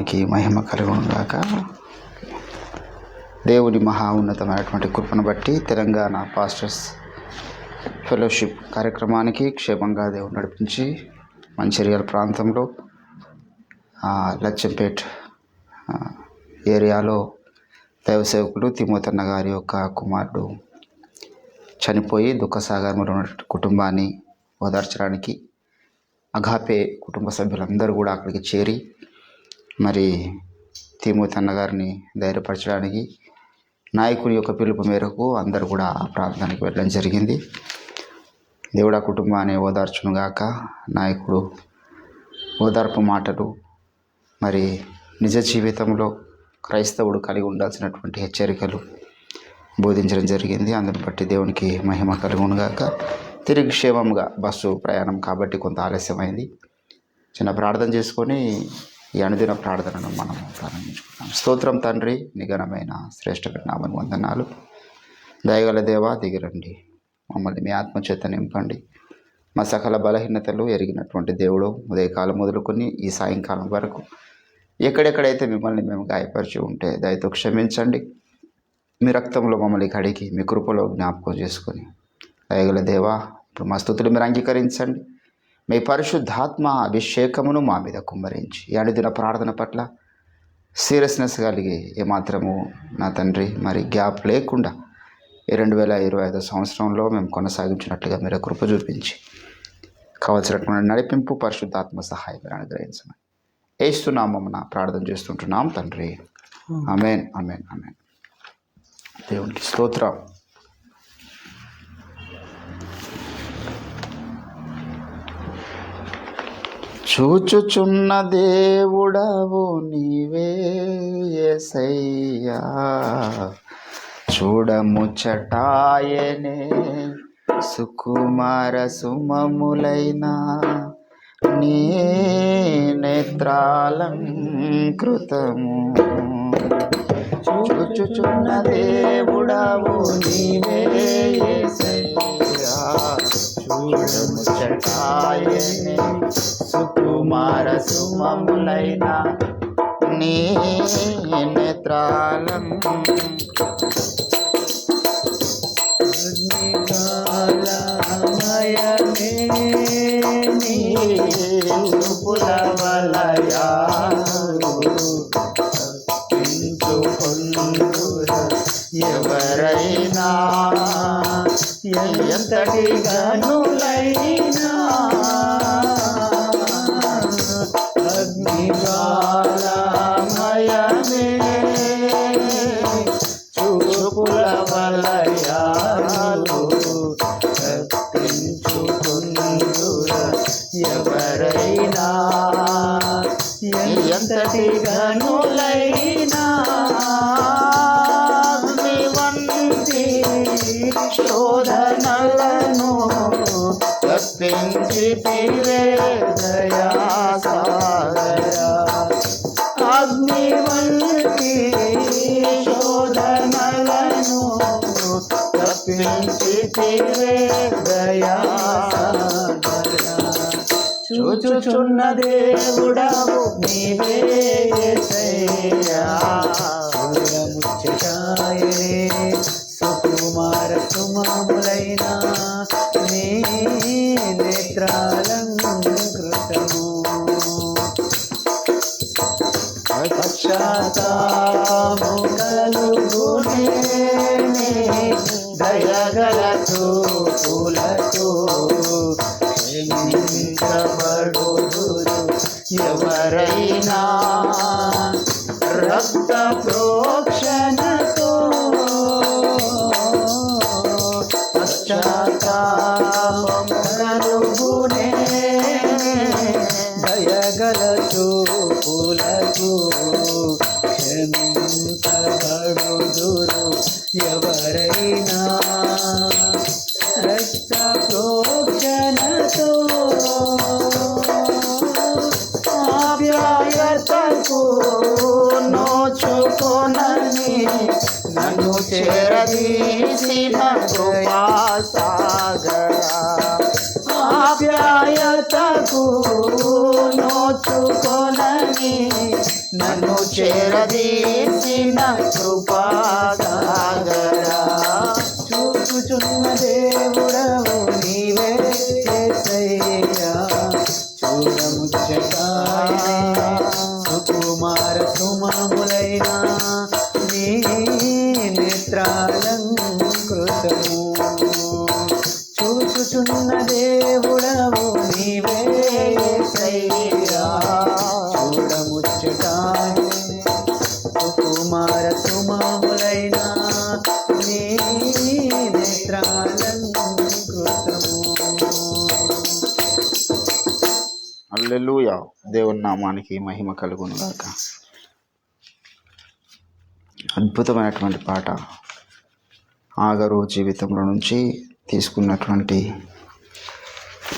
నామానికి మహిమ కలుగునుగాక. దేవుని మహా ఉన్నతమైనటువంటి కృపను బట్టి తెలంగాణ పాస్టర్స్ ఫెలోషిప్ కార్యక్రమానికి క్షేమంగా దేవుడు నడిపించి మంచిర్యాల ప్రాంతంలో లచ్చంపేట్ ఏరియాలో దైవ సేవకులు తిమోతన్న గారి యొక్క కుమారుడు చనిపోయి దుఃఖసాగరంలో ఉన్న కుటుంబాన్ని ఓదార్చడానికి అగాపే కుటుంబ సభ్యులందరూ కూడా అక్కడికి చేరి మరి తిమోతన్న గారిని ధైర్యపరచడానికి నాయకుని యొక్క పిలుపు మేరకు అందరూ కూడా ఆ ప్రాంతానికి వెళ్ళడం జరిగింది. దేవుడు ఆ కుటుంబాన్ని ఓదార్చునుగాక. నాయకుడు ఓదార్పు మాటలు మరి నిజ జీవితంలో క్రైస్తవుడు కలిగి ఉండాల్సినటువంటి హెచ్చరికలు బోధించడం జరిగింది. అందుని బట్టి దేవునికి మహిమ కలుగునుగాక. తిరిగి క్షేమంగా బస్సు ప్రయాణం కాబట్టి కొంత ఆలస్యమైంది. చిన్న ప్రార్థన చేసుకొని ఈ అనుదిన ప్రార్థనను మనం ప్రారంభించుకుంటాం. స్తోత్రం తండ్రి, నిఘనమైన శ్రేష్ఠ నామని వందనాలు. దయగల దేవా, దిగిరండి, మమ్మల్ని మీ ఆత్మచేత నింపండి. మా సకల బలహీనతలు ఎరిగినటువంటి దేవుడు ఉదయకాలం మొదలుకొని ఈ సాయంకాలం వరకు ఎక్కడెక్కడైతే మిమ్మల్ని మేము గాయపరిచి ఉంటే దయతో క్షమించండి. మీ రక్తంలో మమ్మల్ని కడిగి మీ కృపలో జ్ఞాపకం చేసుకొని దయగల దేవా, ఇప్పుడు మా స్తుతులు మీరు అంగీకరించండి. మీ పరిశుద్ధాత్మ అభిషేకమును మా మీద కుమ్మరించి ఈ అనుదిన ప్రార్థన పట్ల సీరియస్నెస్ కలిగి ఏమాత్రము నా తండ్రి మరి గ్యాప్ లేకుండా ఈ 2025 సంవత్సరంలో మేము కొనసాగించినట్లుగా మీరు కృప చూపించి కావలసినటువంటి నడిపింపు పరిశుద్ధాత్మ సహాయం మీరు అనుగ్రహించమని ఏస్తున్నామన్న ప్రార్థన చేస్తుంటున్నాం తండ్రి. ఆమేన్, ఆమేన్, ఆమేన్. దేవునికి స్తోత్రం. చూచుచున్న దేవుడవు నీవే యేసయ్యా, చూడముచ్చటాయనే సుకుమార సుమములైన నీ నేత్రాలంకృతము. చూచుచున్న దేవుడవు నీవే యేసయ్యా, చూడముచ్చటాయనే సుకుమార సుమములైన నీ నేత్రాలం అగ్నికాలమయమే నీ పులవలయా తప్పించుకొందురా ఎవరైనా ఎంతటి గనులైనా. అగ్నికాలమయమే చూపుల వలయాలు తప్పించుకొందురా ఎవరైనా ఎంతటి గనులైనా. అగ్ని వంటి శోధనలను తప్పించి తీరే దయా సాగరా. అగ్ని వంటి శోధనలను తప్పించి తీరే దయా సాగరా. చూచుచున్న దేవుడవు నీవే యేసయ్యా, చూడముచ్చటాయనే సుకుమార సుమములైన నీ నేత్రాలంకృతము. పశ్చాత్తాపము కలుగునే దయగల చూపులతో క్షమించబడుదురు ఎవరైనా రక్త ప్రోక్షణతో. పశ్చాత్తాపము కలుగునే దయగల చూపులకు క్షమించబడుదురు ఎవరైనా రక్త ప్రోక్షణతో. ఆప్యాయతకు నోచుకొనని నన్ను చేరదీసిన కృపా సాగరా. ఆప్యాయతకు నోచుకొనని నన్ను చేరదీసిన కృపాసాగరా. చూచుచున్న దేవుడవు నీవే యేసయ్యా, చూడముచ్చటాయన సుకుమార సుమములైన నీ నేత్రాలంకృతము. చూచుచున్న దేవుడవు నీవే యేసయ్యా, చూడముచ్చటాయన సుకుమార సుమములైన నీ నేత్రాలంకృతము. హల్లెలూయా. దేవుని నామానికి మహిమ కలుగును గాక. అద్భుతమైనటువంటి పాట ఆగరు జీవితంలో నుంచి తీసుకున్నటువంటి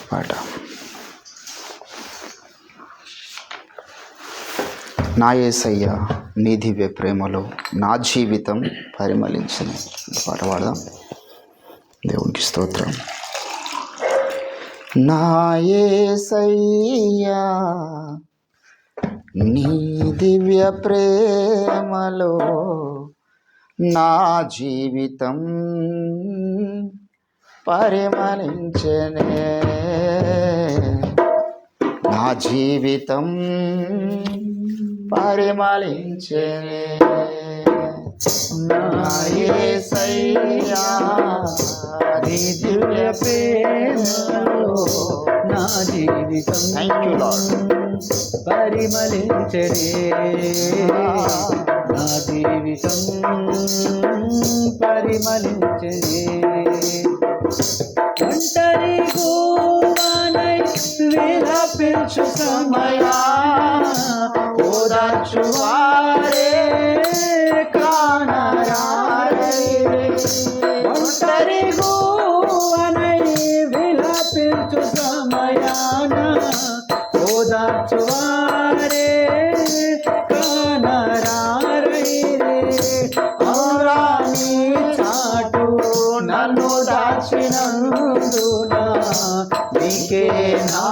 పాట. నా యేసయ్య నీ దివ్య ప్రేమలో నా జీవితం పరిమళించిన పాట పాడదాం. దేవునికి స్తోత్రం. నా యేసయ్య నీ దివ్య ప్రేమలో నా జీవితం పరిమళించెనే, నా జీవితం పరిమళించెనే. నా యేసయ్యా నీ దివ్య ప్రేమలో నా జీవితం పరిమళించెనే, నా జీవితం పరిమళించెనే. ఒంటరి గోవానై విలపించు సమయా ఓదార్చువారే కానరారే. ఒంటరి గోవానై విలపించు సమయాన ఓదార్చువారే కానరారే. ఔరా నీ చాటు నన్ను దాచినందున నీకే నా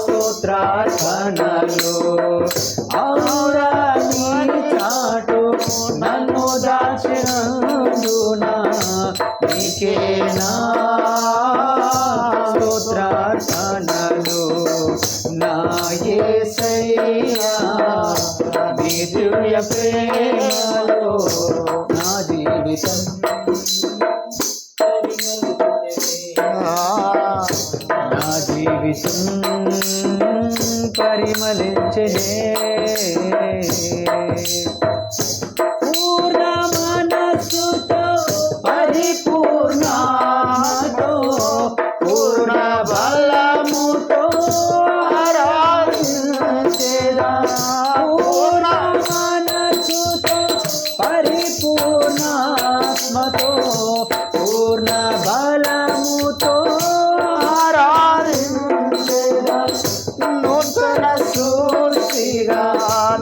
స్తోత్రార్పణలు. ఔరా నీ చాటు నన్ను దాచినందున నీకే నా స్తోత్రార్పణలు. నా యేసయ్యా నీ దివ్య ప్రేమలో నా జీవితం నా జీవితం పరిమళించెనే. పూర్ణ మనస్సుతో పరిపూర్ణతో పూర్ణ బలముతో ఆరాధించెదా. పూర్ణ మనస్సుతో పరిపూర్ణాత్మతో పూర్ణ బలముతో ఆరాధించెదా. నూతన సృష్టిగా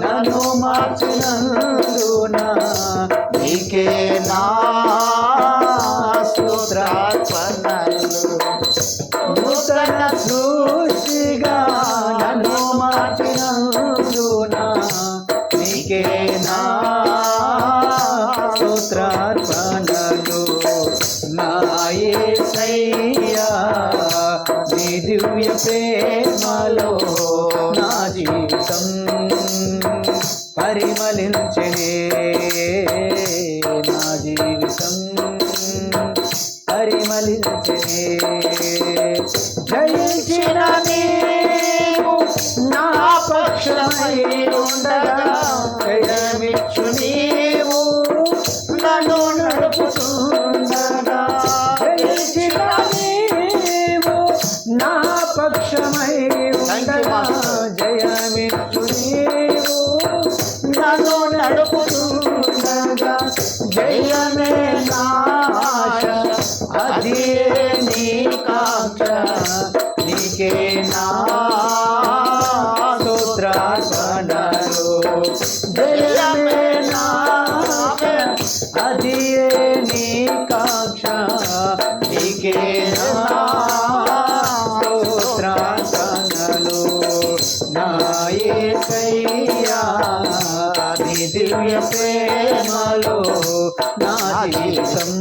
నన్ను మార్చినందున నీకే నా స్తోత్రార్పణలు. నూతన సృష్టిగా నన్ను మార్చినందున నీకే నా స్తోత్రార్పణలు. నా యేసయ్యా నీ దివ్య ప్రేమలో నా జీవితం పరిమళించెనే, నా జీవితం పరిమళించెనే. జయించిన నీవు నా పక్షమై ఉండగా జయమిచ్చు నీవు నన్ను నడుపుతుండగా. జయించిన నీవు నా పక్షమై ఉండగా జయమిచ్చు నీవు నన్ను నడుపుతుండగా. జయమే నా ఆశ అదే నీ కాంక్ష నీకే నా స్తోత్రార్పణలు. జయమే నా ఆశ అదే నీ కాంక్ష నీకే నా స్తోత్రార్పణలు. నా యేసయ్యా దివ్య ప్రేమలో నా జీవితం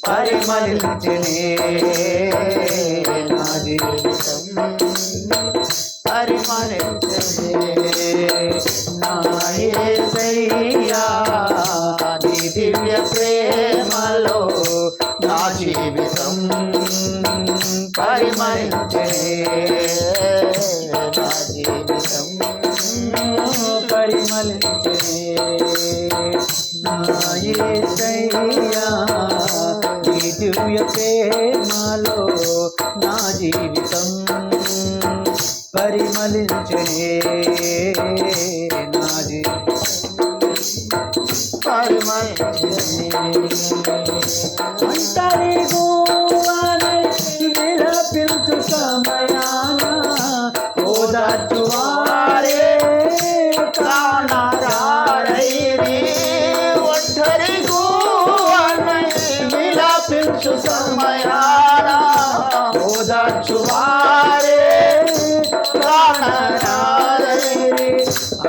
పరిమళించనే నా జీవితం పరిమళించనే నా యేసయ్యా నీ దివ్య ప్రేమలో నా జీవితం పరిమళించనే నా జీవితం పరిమళించనే నా యేసయ్యా నీ దివ్య ప్రేమలో నా జీవితం పరిమళించనే నా పరిమళించనే అంతరి గోవానే విలపించు సమయాన ఓదార్చువారే ప్రాణారారైరి ఒంటరి గోవానే విలపించు సమయాన ఓదార్చువారే ప్రాణారారైరి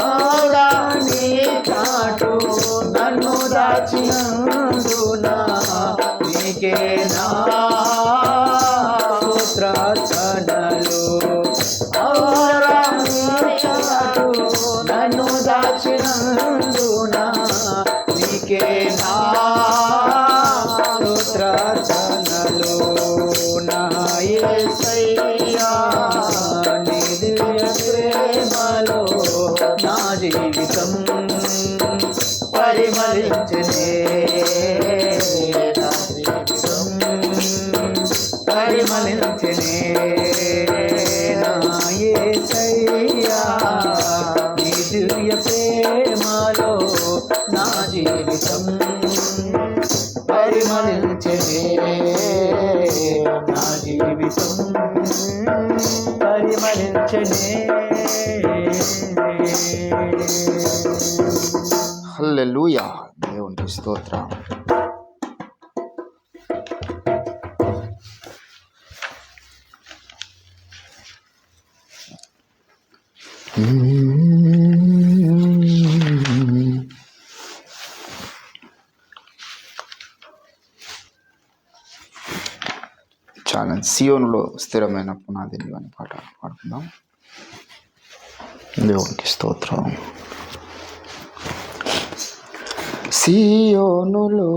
ఆడాని చాటు నన్ను దాచినందునా నీకే నా స్తోత్రార్చనలు ఆడాని చాటు నన్ను దాచినందునా నీకే నా స్తోత్రార్చనలు నా యేసయ్యా నీ దివ్య ప్రేమలో నా జీవితం పరిమళించనే నా జీవితం పరిమళించనే నా యేసయ్యా నీ దివ్య ప్రేమలో నా జీవితం పరిమళించనే నా జీవితం పరిమళించనే హల్లెలూయా. దేవునికి స్తోత్రం. చాలా సియోనులో స్థిరమైన పునాదిని అని పాట పాడుకుందాం. దేవునికి స్తోత్రం. సియోనులో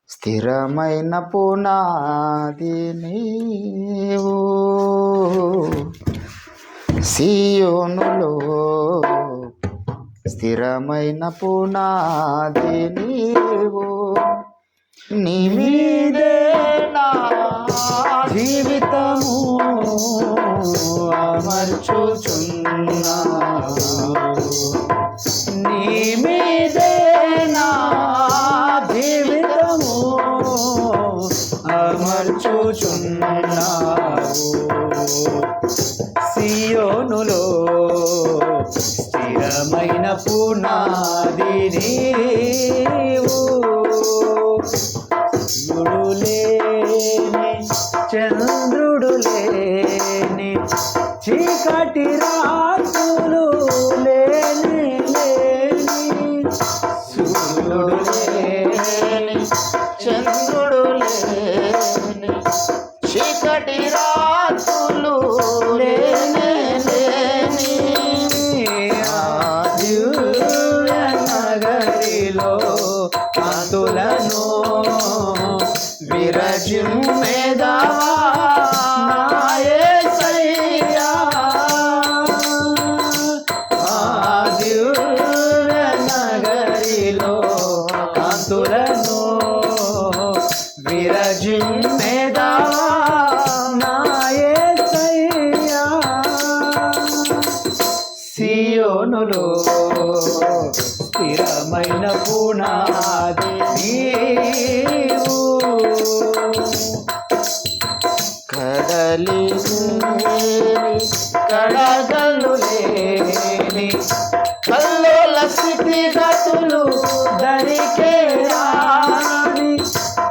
స్థిరమైన పునాది నీవు, సియోనులో స్థిరమైన పునాది నీవు, నీ మీదే నా జీవితము అమర్చుచున్నావు, నీ మీదే నా జీవితము అమర్చుచున్నావు. సియోనులో స్థిరమైన పునాది నీవు, సూర్యుడు లేని చంద్రుడు లేని చీకటి రాత్రులు లేని లేని, సూర్యుడు లేని చంద్రుడు లేని చీకటి రాత్రులు లేనే లేని, ఆ దివ్య నగరిలో కాంతులను విరజిమ్మెదవా నా యేసయ్యా. ఆ దివ్య నగరిలో కాంతులను విరజిమ్మెదవా నా యేసయ్యా. సియోనులో స్థిరమైన పునాది నీవు, కడలి కడగలు లేని కల్లోల స్థితిగతులు దరికే రాని,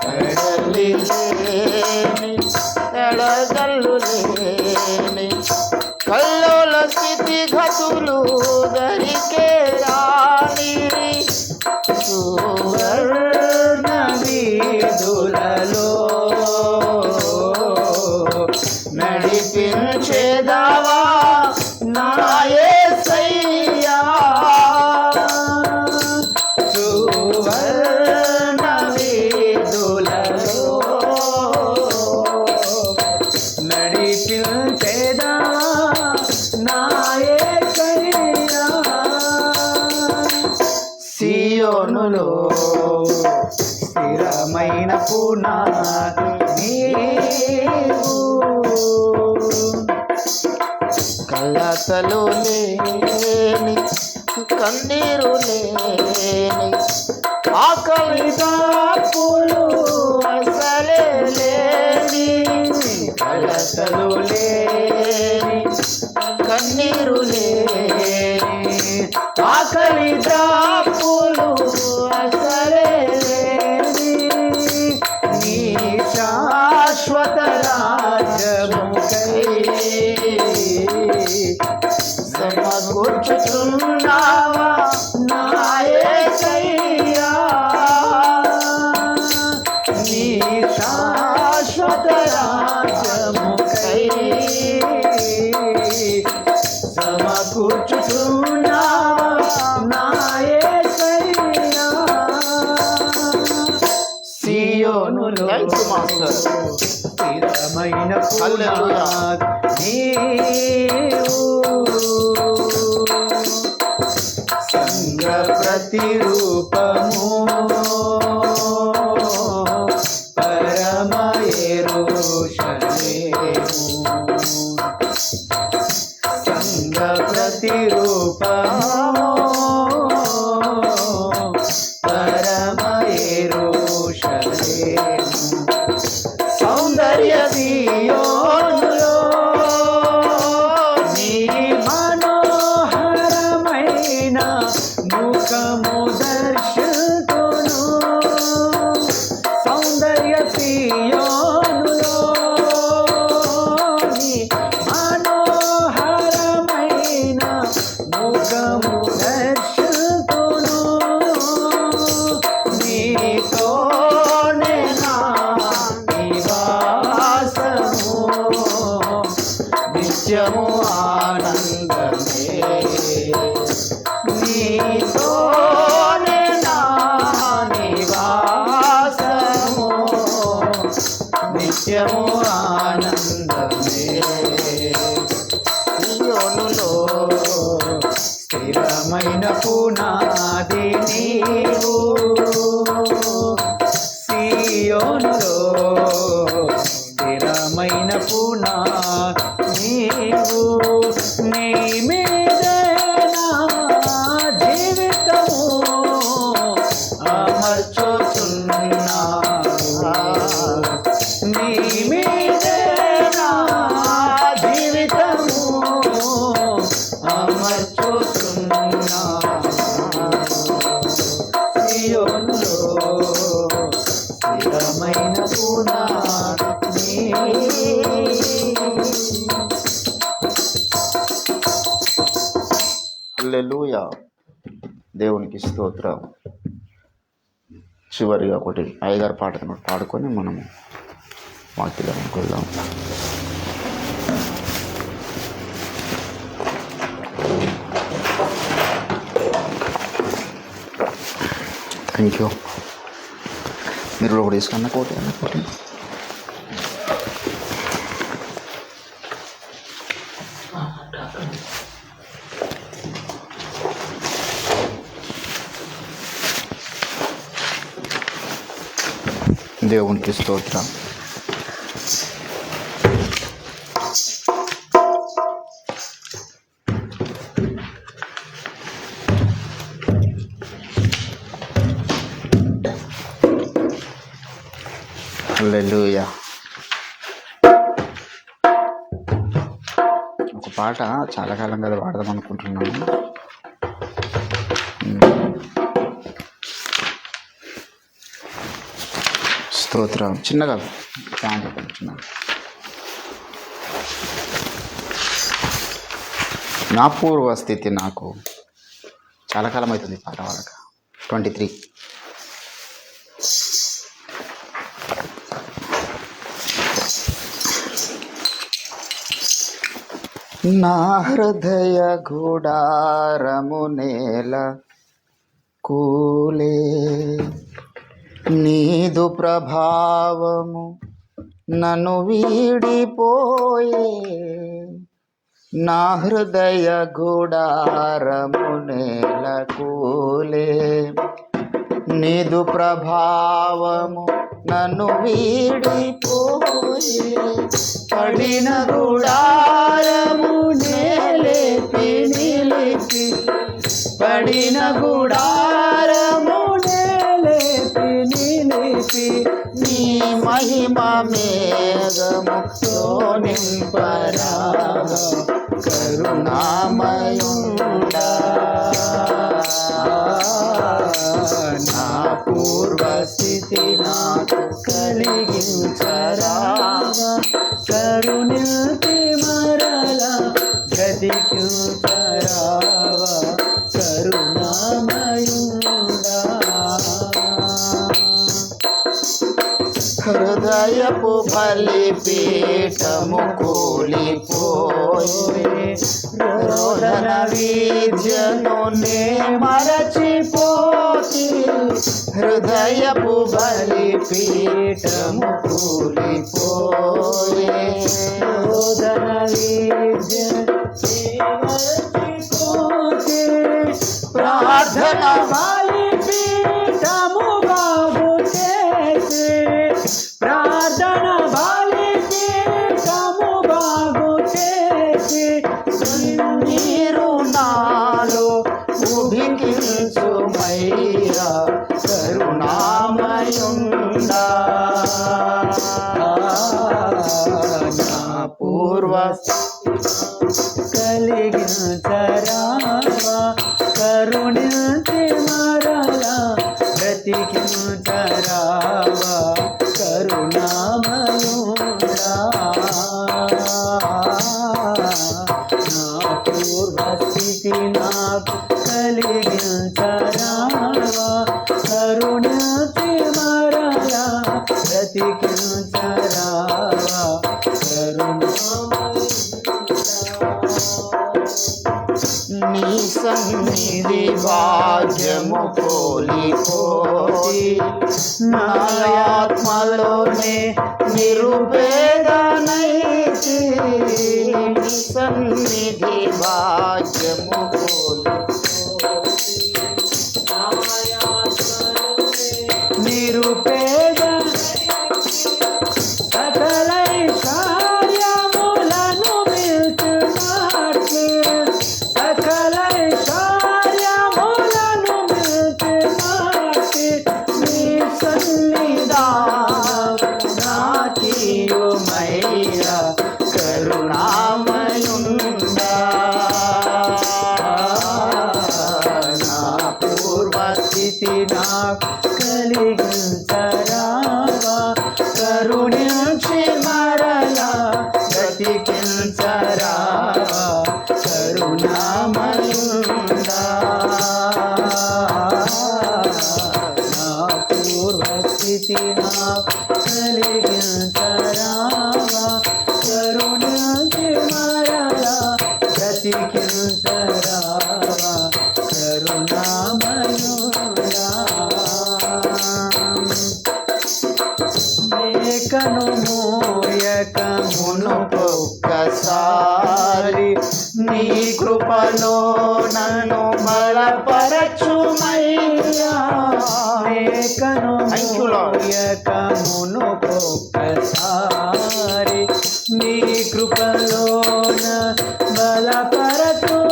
కడలి లేని కడగళ్ళు లేని కల్లోల స్థితి గతులు దరికే నా యేసయ్యా సువర్ణ వీధులలో నడిపించేదా నా యేసయ్యా సియోనులో స్థిరమైన పునాది నీవు కలతలు లేని కన్నీరు లేని ఆకలి దాపులు అసలే లేని కలతలు లేని కన్నీరు లేని ఆకలి దాపులు అసలే లేని నీ శాశ్వత రాజ్యముకై సమకూర్చుచున్నావా నా యేసయ్యా నీ శాశ్వత రాజ్యముకై సమకూర్చుచున్నావా నా యేసయ్యా సియోనులో Thank you, Master. స్థిరమైన Hallelujah. పునాది నీవు సంగ ప్రతిరూపము పరమ యెరూషలేము సంగ ప్రతిరూపము పరమ యెరూషలేము సౌందర్య సియోనులో నీ మనోహరమైన ముఖము దర్శితును సౌందర్య సియోనులో నీ మనోహరమైన ముఖము దర్శితును నీతోనే నా నివాసము నిత్యము ఆనందమే నీతోనే నా నివాసము నిత్యము ఆనందమే సియోనులో స్థిరమైన పునాది నీవు సియోనులో స్థిరమైన పునాది నీవు నీ మీదే నా జీవితము అమర్చుచున్నావు నీ మీదే నా జీవితము అమర్చుచున్నావు సియోనులో స్థిరమైన పునాది హల్లెలూయా. దేవునికి స్తోత్రం. చివరిగా ఒకటి అయ్యగారు పాటను పాడుకొని మనము వాక్యాలకు వెళ్దాం. Thank you. మీరు ఒకటి తీసుకున్న కోటి అన్న కోటి దేవునికి స్తోత్రం. హల్లెలూయా. ఒక పాట చాలా కాలం కదా పాడదాం అనుకుంటున్నాను. స్తోత్రం. చిన్నగా ఫ్యాన్ చెప్పండి. చిన్నగా నా పూర్వ స్థితి నాకు చాలా కాలం అవుతుంది పాట వాళ్ళక 23. నా హృదయ గుడారము నేల కూలే, నీదు ప్రభావము నన్ను వీడిపోయే. నా హృదయ గుడారము నేల కూలే, నీదు ప్రభావము నన్ను వీడిపోయే. పడిన గుడారము నేలేపి నిలిపి, పడిన గుడారము నేలేపి నిలిపి, నీ మహిమ మేఘముతో నింపరాగా కరుణామయుడా. నా పూర్వస్థితి నాకు కలిగించరావా, కరుణించి మరలా బ్రతికించరావా కరుణామయుడా. హృదయపు బలిపీఠము కూలిపోయే, రోదన విద్యను నే మరచిపోతి. హృదయపు బలిపీఠము కూలిపోయే, రోదన విద్యను మరచిపోతి. ప్రార్థన బలిపీఠము బాగు చేసి, ప్రార్థన బలిపీఠము బాగు చేసి, నీరు నాలో ఉడికించుమయ్యా కరుణామయుడా. నా పూర్వ కలిగించరావా, కరుణించి మరలా బ్రతికించరావా కరుణామయుడా. నా పూర్వస్థితి నాకు కలిగించరావా, కరుణించి మరలా బ్రతికించరావా నీ సన్నిధి భాగ్యము కోలిపోయి, నా ఆత్మలోనే నిరుపేదనైతి. నీ సన్నిధి భాగ్యము కోలిపోయి, నిరుపేద సకలైశ్వర్యములను మిల్చునాటి, సకలైశ్వర్యములను మిల్చునాటి. నీ సన్నిధానము నాకియుమయ్యా కరుణామయుడా. నా పూర్వస్థితి నాకు కలిగించరావా, కరుణించి మరలా బ్రతికించరావా కరుణామయుడా. నా పూర్వస్థితి నాకు కలిగించరావా, కరుణించి మరలా బ్రతికించరావా కరుణామయుడా. లేఖను మోయక మునుకొక్కసారి, నీ కృపలో నన్ను బలపరచుమయ్యా. లేఖను మోయక మునుకొక్కసారి, నీ కృపలో బలపరచుమయ్యా.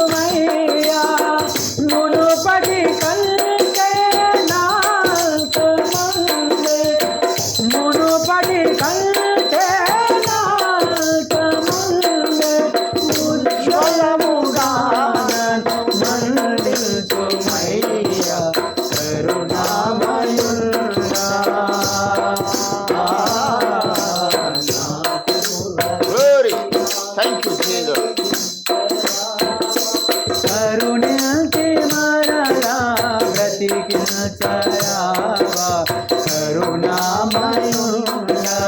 మునుపటి కంటే నాల్క ముందే, మునుపటి కంటే నాల్క ముందే ఉజ్వలముగా మండిల్చుమయ్యా కరుణామయుడా. Thank you Jesus. కరుణించి మరలా బ్రతికించరావా కరుణామయుడా.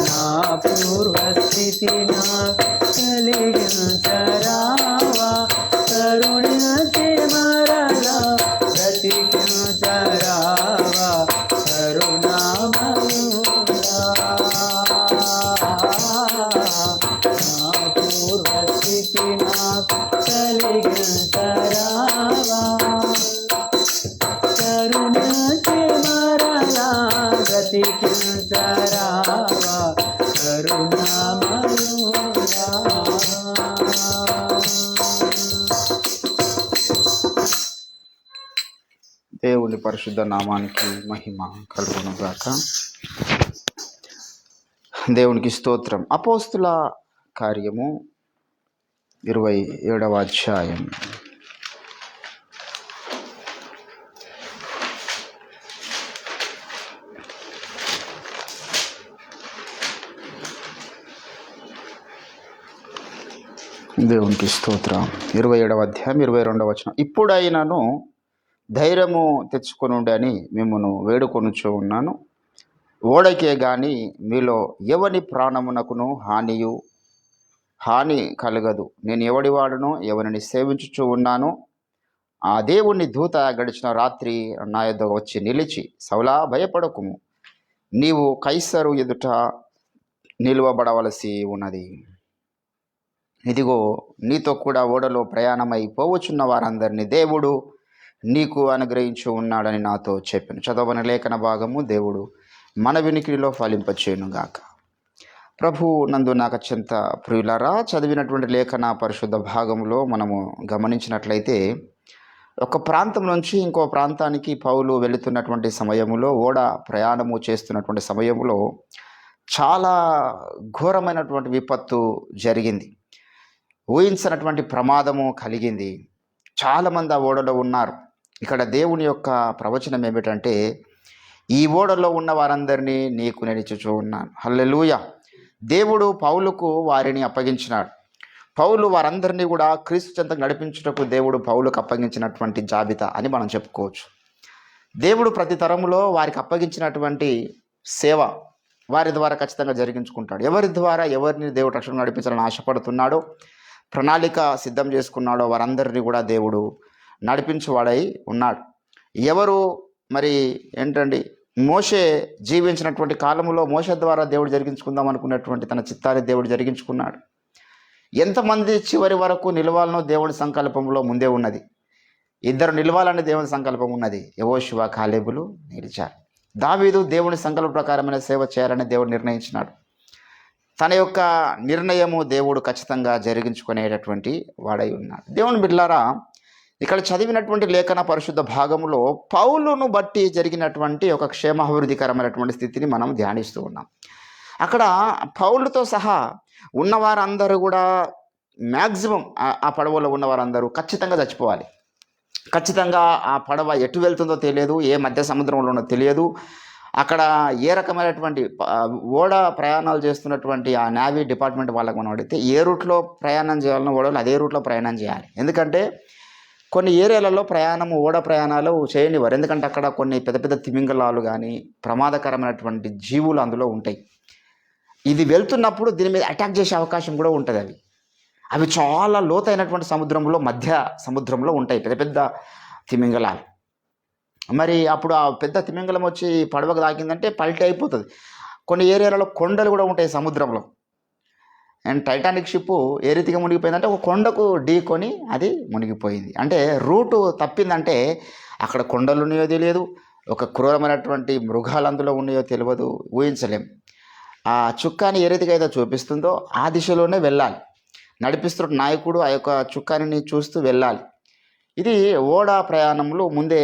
నా పూర్వస్థితి కలిగించరావా కరుణించి మరలా బ్రతికించరావా కరుణామయుడా నా పూర్వస్థితి నాకు కలిగించరావా కరుణించి మరలా బ్రతికించరావా కరుణామయుడా దేవుని పరిశుద్ధ నామానికి మహిమ కలుగును గాక. దేవునికి స్తోత్రం. అపోస్తుల కార్యము 27వ అధ్యాయం. దేవునికి స్తోత్రం. 27వ అధ్యాయం 22వ వచనం. ఇప్పుడైనను ధైర్యము తెచ్చుకొనుండి అని మిమ్మను వేడుకొనుచూ ఉన్నాను. ఓడకే గాని మీలో ఎవని ప్రాణమునకును హాని కలగదు. నేను ఎవడివాడును ఎవరిని సేవించుచూ ఉన్నాను. ఆ దేవుని దూత గడిచిన రాత్రి నా యొద్ద వచ్చి నిలిచి, సౌలా భయపడకుము, నీవు కైసరు ఎదుట నిలువబడవలసి ఉన్నది. ఇదిగో నీతో కూడా ఓడలో ప్రయాణమై పోవచున్న వారందరినీ దేవుడు నీకు అనుగ్రహించి ఉన్నాడని నాతో చెప్పాను. చదవని లేఖన భాగము దేవుడు మన వినికిడిలో ఫలింపచేయునుగాక. ప్రభు నందు నాకు అత్యంత ప్రియులారా, చదివినటువంటి లేఖన పరిశుద్ధ భాగంలో మనము గమనించినట్లయితే ఒక ప్రాంతం నుంచి ఇంకో ప్రాంతానికి పౌలు వెళుతున్నటువంటి సమయంలో, ఓడ ప్రయాణము చేస్తున్నటువంటి సమయంలో చాలా ఘోరమైనటువంటి విపత్తు జరిగింది. ఊహించినటువంటి ప్రమాదము కలిగింది. చాలామంది ఆ ఓడలో ఉన్నారు. ఇక్కడ దేవుని యొక్క ప్రవచనం ఏమిటంటే, ఈ ఓడలో ఉన్న వారందరినీ నీకు నేను ఇచ్చుచూ ఉన్నాను. హల్లెలూయా. దేవుడు పౌలుకు వారిని అప్పగించినాడు. పౌలు వారందరినీ కూడా క్రీస్తు చెంతకు నడిపించుటకు దేవుడు పౌలుకు అప్పగించినటువంటి జాబితా అని మనం చెప్పుకోవచ్చు. దేవుడు ప్రతి తరములో వారికి అప్పగించినటువంటి సేవ వారి ద్వారా ఖచ్చితంగా జరిగించుకుంటాడు. ఎవరి ద్వారా ఎవరిని దేవుడు రక్షణ నడిపించాలని ఆశపడుతున్నాడో, ప్రణాళిక సిద్ధం చేసుకున్నాడో వారందరినీ కూడా దేవుడు నడిపించువాడై ఉన్నాడు. ఎవరు మరి ఏంటండి, మోషే జీవించినటువంటి కాలంలో మోషే ద్వారా దేవుడు జరిగించుకుందాం అనుకున్నటువంటి తన చిత్తాన్ని దేవుడు జరిగించుకున్నాడు. ఎంతమంది చివరి వరకు నిలవాలనో దేవుడి సంకల్పంలో ముందే ఉన్నది. 2 నిలవాలని దేవుని సంకల్పం ఉన్నది. యెహోషువ, కాలేబులు నిలిచారు. దావీదు దేవుని సంకల్ప ప్రకారమైన సేవ చేయాలని దేవుడు నిర్ణయించినాడు. తన యొక్క నిర్ణయము దేవుడు ఖచ్చితంగా జరిగించుకునేటటువంటి వాడై ఉన్నాడు. దేవుని బిడ్డలారా, ఇక్కడ చదివినటువంటి లేఖన పరిశుద్ధ భాగంలో పౌలును బట్టి జరిగినటువంటి ఒక క్షేమాభివృద్ధికరమైనటువంటి స్థితిని మనం ధ్యానిస్తూ ఉన్నాం. అక్కడ పౌలుతో సహా ఉన్నవారందరూ కూడా మ్యాక్సిమం ఆ పడవలో ఉన్నవారందరూ ఖచ్చితంగా చచ్చిపోవాలి. ఖచ్చితంగా ఆ పడవ ఎటు వెళ్తుందో తెలియదు, ఏ మధ్య సముద్రంలో ఉన్నదో తెలియదు. అక్కడ ఏ రకమైనటువంటి ఓడ ప్రయాణాలు చేస్తున్నటువంటి ఆ నేవీ డిపార్ట్మెంట్ వాళ్ళకి మనం అడిగితే, ఏ రూట్లో ప్రయాణం చేయాలనో ఓడలు అదే రూట్లో ప్రయాణం చేయాలి. ఎందుకంటే కొన్ని ఏరియాలలో ఓడ ప్రయాణాలు చేయనివారు. ఎందుకంటే అక్కడ కొన్ని పెద్ద పెద్ద తిమింగలాలు కానీ ప్రమాదకరమైనటువంటి జీవులు అందులో ఉంటాయి. ఇది వెళ్తున్నప్పుడు దీని మీద అటాక్ చేసే అవకాశం కూడా ఉంటుంది. అవి చాలా లోతైనటువంటి సముద్రంలో, మధ్య సముద్రంలో ఉంటాయి పెద్ద పెద్ద తిమింగలాలు. మరి అప్పుడు ఆ పెద్ద తిమింగలం వచ్చి పడవకు తాకిందంటే పల్టీ అయిపోతుంది. కొన్ని ఏరియాలలో కొండలు కూడా ఉంటాయి సముద్రంలో. అండ్ టైటానిక్ షిప్ ఏ రీతిగా మునిగిపోయిందంటే ఒక కొండకు ఢీకొని అది మునిగిపోయింది. అంటే రూటు తప్పిందంటే అక్కడ కొండలు ఉన్నాయో తెలియదు, ఒక క్రూరమైనటువంటి మృగాలు అందులో ఉన్నాయో తెలియదు, ఊహించలేం. ఆ చుక్కాని ఏ రీతిగా అయితే చూపిస్తుందో ఆ దిశలోనే వెళ్ళాలి. నడిపిస్తున్న నాయకుడు ఆ యొక్క చుక్కాని చూస్తూ వెళ్ళాలి. ఇది ఓడ ప్రయాణంలో ముందే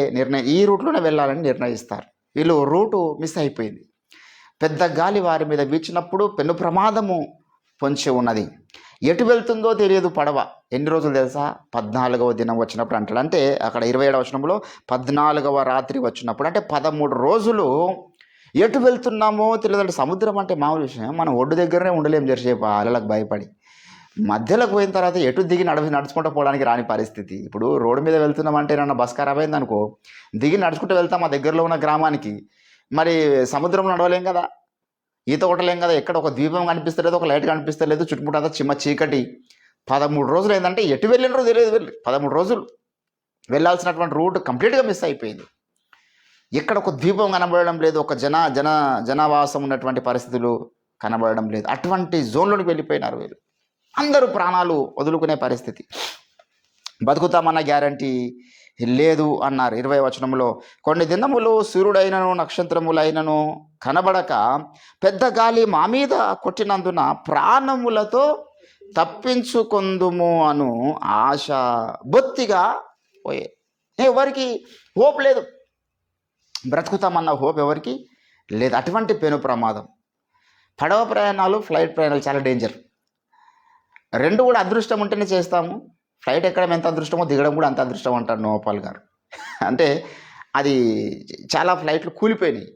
ఈ రూట్లోనే వెళ్ళాలని నిర్ణయిస్తారు. వీళ్ళు రూటు మిస్ అయిపోయింది. పెద్ద గాలి వారి మీద వీచినప్పుడు పెను ప్రమాదము పొంచి ఉన్నది. ఎటు వెళ్తుందో తెలియదు పడవ. ఎన్ని రోజులు తెలుసా? 14వ దినం వచ్చినప్పుడు అంటాడు. అంటే అక్కడ 27వ వచనంలో 14వ రాత్రి వచ్చినప్పుడు, అంటే 13 రోజులు ఎటు వెళ్తున్నామో తెలియదంటే. సముద్రం అంటే మామూలు విషయం. మనం ఒడ్డు దగ్గరనే ఉండలేం జరిసేపు అలలకు భయపడి. మధ్యలోకి పోయిన తర్వాత ఎటు దిగి నడుచుకుంటూ పోవడానికి రాని పరిస్థితి. ఇప్పుడు రోడ్డు మీద వెళ్తున్నామంటే నన్ను బస్ ఖరాబ్ అయింది అనుకో, దిగి నడుచుకుంటూ వెళ్తాం ఆ దగ్గరలో ఉన్న గ్రామానికి. మరి సముద్రంలో నడవలేం కదా, ఈత కొట్టలేం కదా. ఎక్కడ ఒక ద్వీపం కనిపిస్తలేదు, ఒక లైట్ కనిపిస్తలేదు, చుట్టుముట్టంతా చిమ్మ చీకటి. 13 రోజులు ఏంటంటే ఎటు వెళ్ళినరో తెలియదు. 13 రోజులు వెళ్ళాల్సినటువంటి రూట్ కంప్లీట్గా మిస్ అయిపోయింది. ఎక్కడ ఒక ద్వీపం కనబడడం లేదు, ఒక జనావాసం ఉన్నటువంటి పరిస్థితులు కనబడడం లేదు. అటువంటి జోన్లోకి వెళ్ళిపోయినారు వీళ్ళు. అందరూ ప్రాణాలు వదులుకునే పరిస్థితి. బతుకుతామన్న గ్యారంటీ లేదు అన్నారు. 20వ వచనంలో, కొన్ని దినములు సూర్యుడైనను నక్షత్రములైనను కనబడక పెద్ద గాలి మా మీద కొట్టినందున ప్రాణములతో తప్పించుకొందుము అను ఆశ బొత్తిగా పోయే. ఎవరికి హోప్ లేదు, బ్రతుకుతామన్న హోప్ ఎవరికి లేదు. అటువంటి పెను ప్రమాదం. పడవ ప్రయాణాలు, ఫ్లైట్ ప్రయాణాలు చాలా డేంజర్. రెండు కూడా అదృష్టం ఉంటేనే చేస్తాము. ఫ్లైట్ ఎక్కడం ఎంత అదృష్టమో దిగడం కూడా అంత అదృష్టం అంటారు నోపాల్ గారు. అంటే అది చాలా ఫ్లైట్లు కూలిపోయినాయి.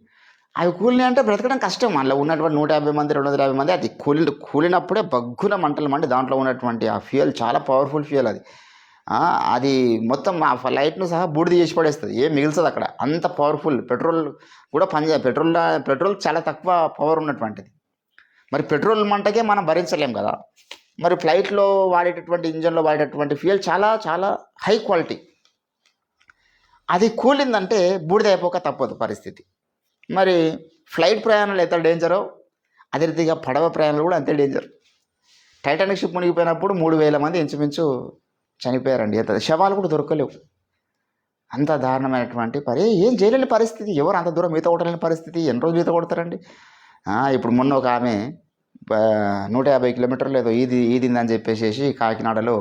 అవి కూలినాయి అంటే బ్రతకడం కష్టం. అందులో ఉన్నటువంటి 150 మంది 250 మంది అది కూలినప్పుడే బగ్గున మంటలు మండి దాంట్లో ఉన్నటువంటి ఆ ఫ్యూయల్ చాలా పవర్ఫుల్ ఫ్యూయల్ అది. అది మొత్తం ఆ ఫ్లైట్ను సహా బూడిద చేసి పడేస్తుంది, ఏం మిగిల్చదు అక్కడ. అంత పవర్ఫుల్. పెట్రోల్ కూడా పెట్రోల్ చాలా తక్కువ పవర్ ఉన్నటువంటిది. మరి పెట్రోల్ మంటకే మనం భరించలేం కదా. మరి ఫ్లైట్లో వాడేటటువంటి ఇంజన్లో వాడేటటువంటి ఫ్యూయల్ చాలా చాలా హై క్వాలిటీ. అది కూలిందంటే బూడిద అయిపోక తప్పదు పరిస్థితి. మరి ఫ్లైట్ ప్రయాణాలు ఎంత డేంజరో అదే రీతిగా పడవ ప్రయాణాలు కూడా అంతే డేంజర్. టైటానిక్ షిప్ మునిగిపోయినప్పుడు 3000 మంది ఇంచుమించు చనిపోయారండి. శవాలు కూడా దొరకలేవు. అంత దారుణమైనటువంటి ఏం చేయలేని పరిస్థితి. ఎవరు అంత దూరం ఈత కొట్టలేని పరిస్థితి. ఎన్ని రోజులు ఈత కొడతారండి? ఇప్పుడు మొన్న ఒక ఆమె 150 కిలోమీటర్లు ఏదో ఈదిందని చెప్పేసి కాకినాడలో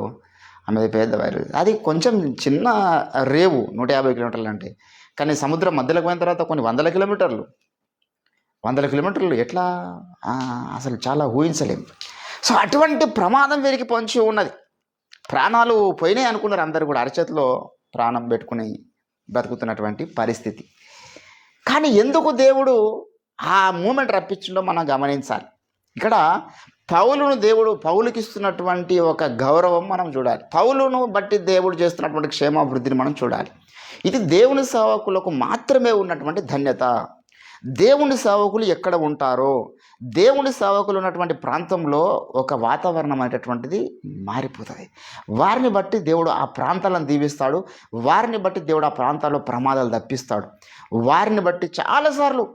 ఆమె పెద్ద వైరస్. అది కొంచెం చిన్న రేవు 150 కిలోమీటర్లు అంటే, కానీ సముద్రం మధ్యలోకి పోయిన తర్వాత కొన్ని 100 కిలోమీటర్లు ఎట్లా అసలు చాలా ఊహించలేం. సో అటువంటి ప్రమాదం వీరికి పొంచి ఉన్నది. ప్రాణాలు పోయినాయి అనుకున్నారు అందరు కూడా. అరచేతిలో ప్రాణం పెట్టుకుని బ్రతుకుతున్నటువంటి పరిస్థితి. కానీ ఎందుకు దేవుడు ఆ మూమెంట్ రప్పించిండో మనం గమనించాలి. ఇక్కడ పౌలుకి ఇస్తున్నటువంటి ఒక గౌరవం మనం చూడాలి. పౌలును బట్టి దేవుడు చేస్తున్నటువంటి క్షేమాభివృద్ధిని మనం చూడాలి. ఇది దేవుని సేవకులకు మాత్రమే ఉన్నటువంటి ధన్యత. దేవుని సేవకులు ఎక్కడ ఉంటారో, దేవుని సేవకులు ఉన్నటువంటి ప్రాంతంలో ఒక వాతావరణం అనేటటువంటిది మారిపోతుంది. వారిని బట్టి దేవుడు ఆ ప్రాంతాలను దీవిస్తాడు. వారిని బట్టి దేవుడు ఆ ప్రాంతాల్లో ప్రమాదాలు తప్పిస్తాడు. వారిని బట్టి చాలాసార్లు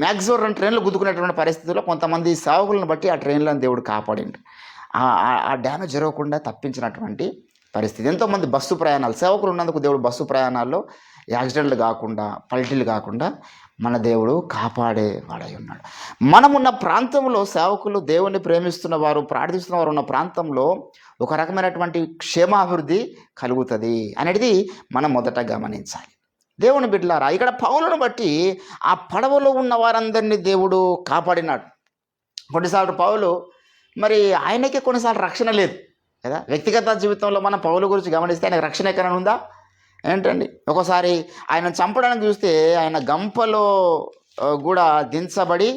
మ్యాక్సిమం 2 ట్రైన్లు గుద్దుకునేటువంటి పరిస్థితుల్లో కొంతమంది సేవకులను బట్టి ఆ ట్రైన్లను దేవుడు కాపాడిండు. ఆ డ్యామేజ్ జరగకుండా తప్పించినటువంటి పరిస్థితి. ఎంతోమంది బస్సు ప్రయాణాలు, సేవకులు ఉన్నందుకు దేవుడు బస్సు ప్రయాణాల్లో యాక్సిడెంట్లు కాకుండా, పల్టీలు కాకుండా మన దేవుడు కాపాడేవాడై ఉన్నాడు. మనమున్న ప్రాంతంలో సేవకులు, దేవుణ్ణి ప్రేమిస్తున్న వారు, ప్రార్థిస్తున్న వారు ఉన్న ప్రాంతంలో ఒక రకమైనటువంటి క్షేమాభివృద్ధి కలుగుతుంది అనేది మనం మొదట గమనించాలి. దేవుని బిడ్డలారా, ఇక్కడ పౌలును బట్టి ఆ పడవలో ఉన్న వారందరినీ దేవుడు కాపాడినాడు. కొన్నిసార్లు పౌలు మరి ఆయనకే కొన్నిసార్లు రక్షణ లేదు కదా. వ్యక్తిగత జీవితంలో మనం పౌలు గురించి గమనిస్తే ఆయనకు రక్షణ ఎక్కడైనా ఉందా ఏంటండి? ఒకసారి ఆయన చంపడానికి చూస్తే ఆయన గంపలో కూడా దించబడి